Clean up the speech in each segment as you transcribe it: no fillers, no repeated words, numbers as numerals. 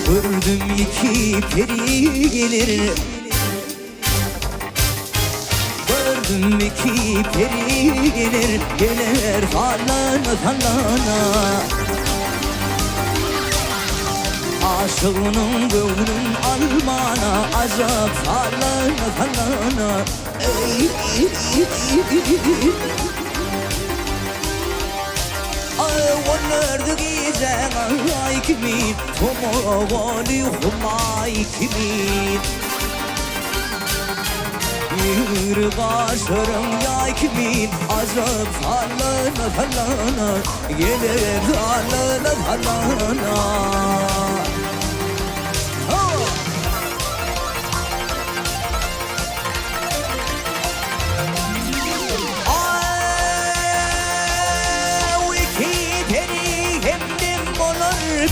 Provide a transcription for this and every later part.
Gördüm iki peri gelir, gördüm iki peri gelir, gelir fallana fallana. Aşığının gönlün almana, azap fallana fallana. Ey, ونرد گیزن آی کمید تو موالی خمای کمید یور قاشرم یای کمید عذاب فلانا فلانا گله فلانا فلانا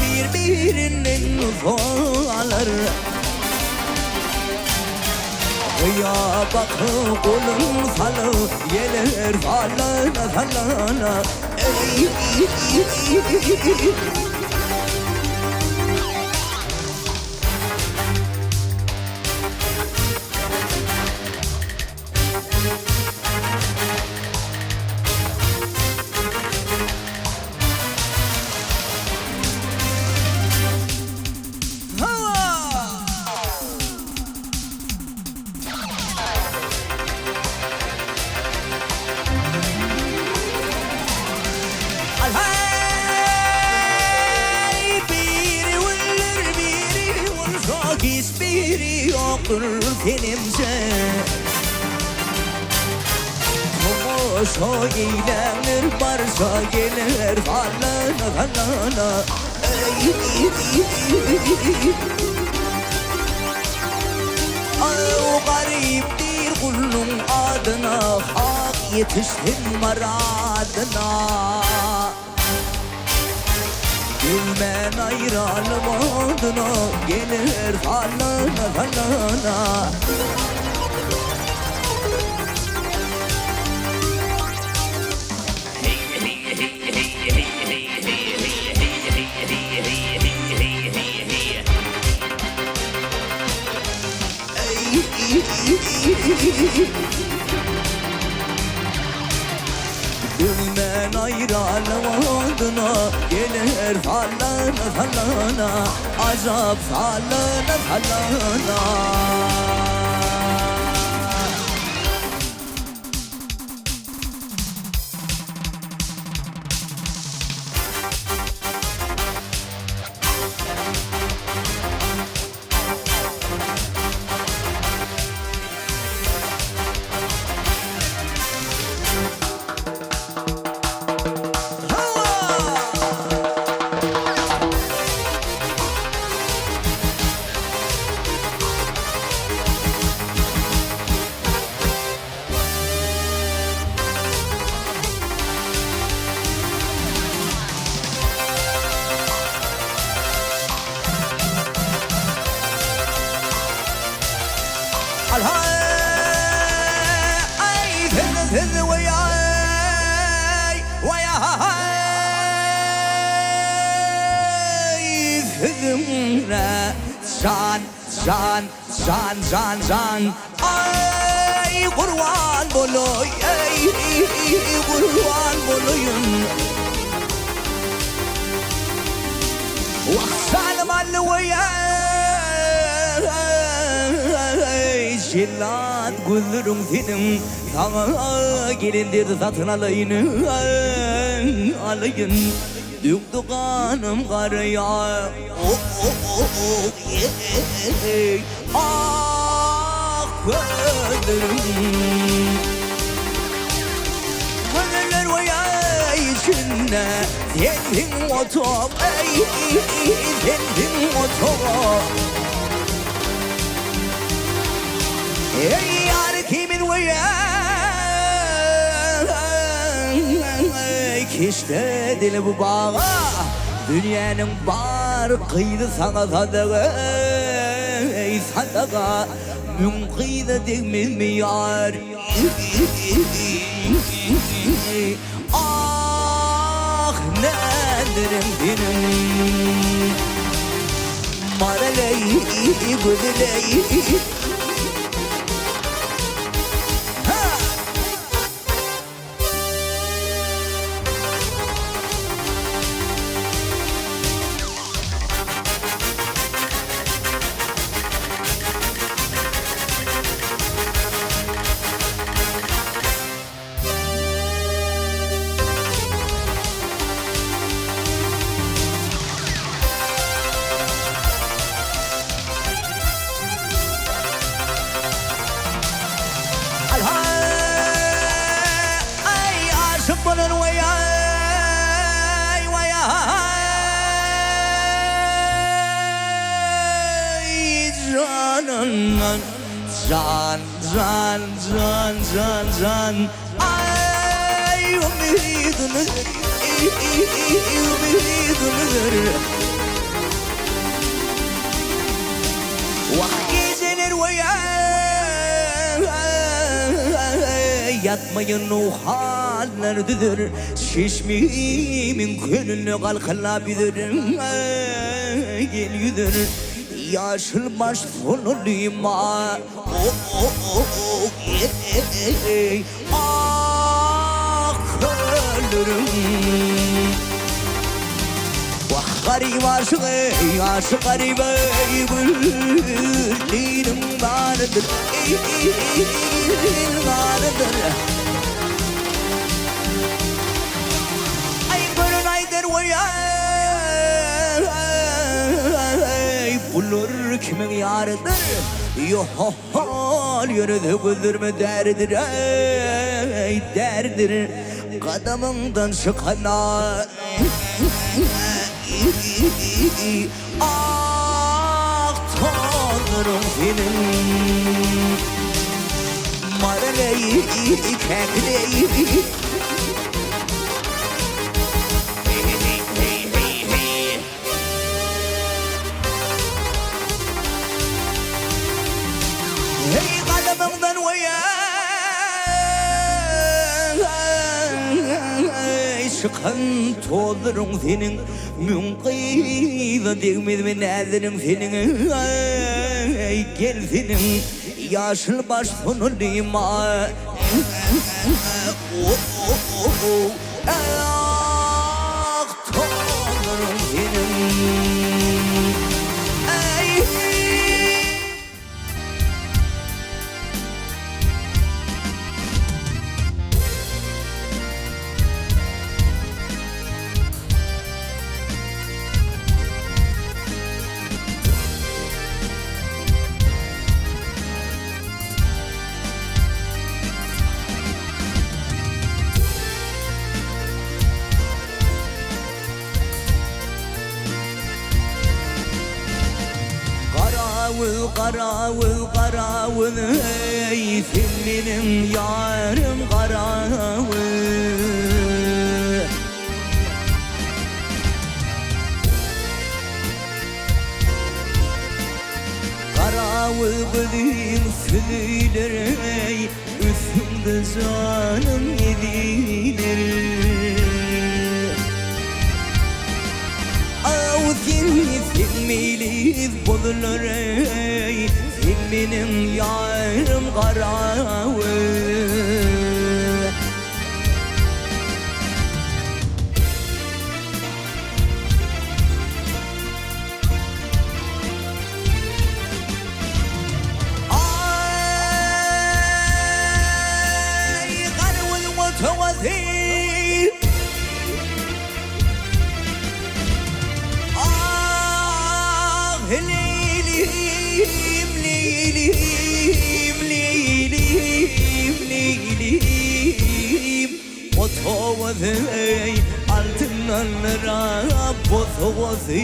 birbirinin ufalar ya bak kolun falı gelir falana falana. Ey hiçbiri yoktur filmce Komoşo eğlenir barca gelir fallana fallana. O gariptir kulun adına, hak yetiştin maradına. Gülmen ayralım adına, gelir fallana fallana. Gülmen ayralım adına, gelir fallana fallana. Azap fallana fallana. Can ay kurban boloy, ey kurban boloyun. Vaksan malloya şillat gülürüm film. Sana gelindir satın alayın, alayın. Döktü kanım karaya. Ah gönlüm, gönüller vaya içinde kendin otur, ey kendin otur. Ey yar kimin vaya Keşte dili bu bağa dünyanın bar kıydı sana sadağı ey sadağa mün kıydı degmez mi yar ah nadirim benim maraley güdeley Can ay umidunuz Vahgezeler vaya yatmayın o hallerdedir şişmimin gönlünü kalkalabidir geliyor yaşıl baş sonulima ah ölürüm vah garip aşık garip büllerim vardır vardır ay gönül aydır bulur kimin yarıdır yohol yürüdü güldürme derdir ey derdir kadamından çıkana ah tanrım senin maraleyi kekleyi kadamından çıkan tozların senin münkıyla degmez mi nadirim senin gel senin yaşıl baş sonulima ah tozların senin Karavul karavul ey sen benim yarım karavul karavul bilin söyler ey üstümde canım yediler Sevmeliyiz bulurlar ey sen benim yarım karavul ay karavul mutavazir Leylim, leylim, leylim, leylim Otavazı altınlara bozavazı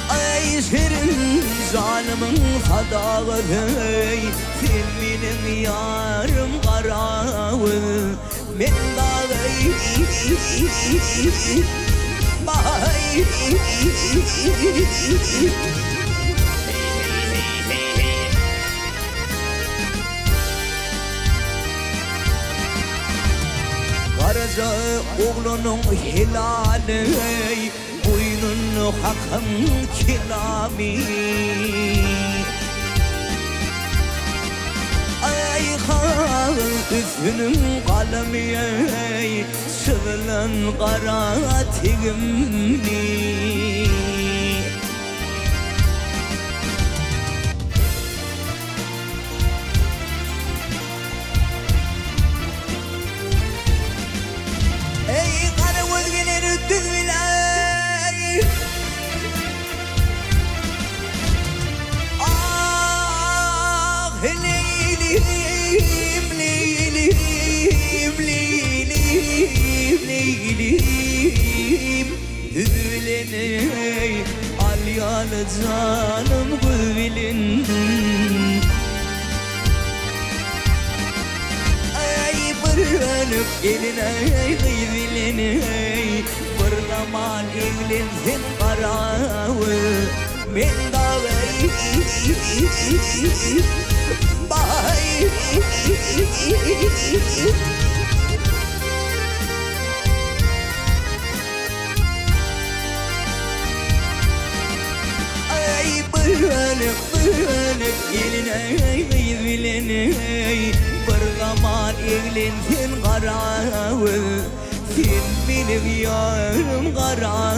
Ay şirin canımın sadağızı sen benim yarım karavul men dağı bay Karaca oğlunun hilali boynunu hakkın kilami Ay kal üstünün kalemi Sığılan kara tigimni Ey kara vazgelir düzviler Ah leylim leylim leylim leylim Düzvileney al yalı canım güvilin Bırlanıp gelin ey gıyvilin ey Bırlaman evlensin karağı Men dağı bay Ay bırlanıp gelin ey gıyvilin ey Bırlaman evlensin karağı Sen benim yarım karağı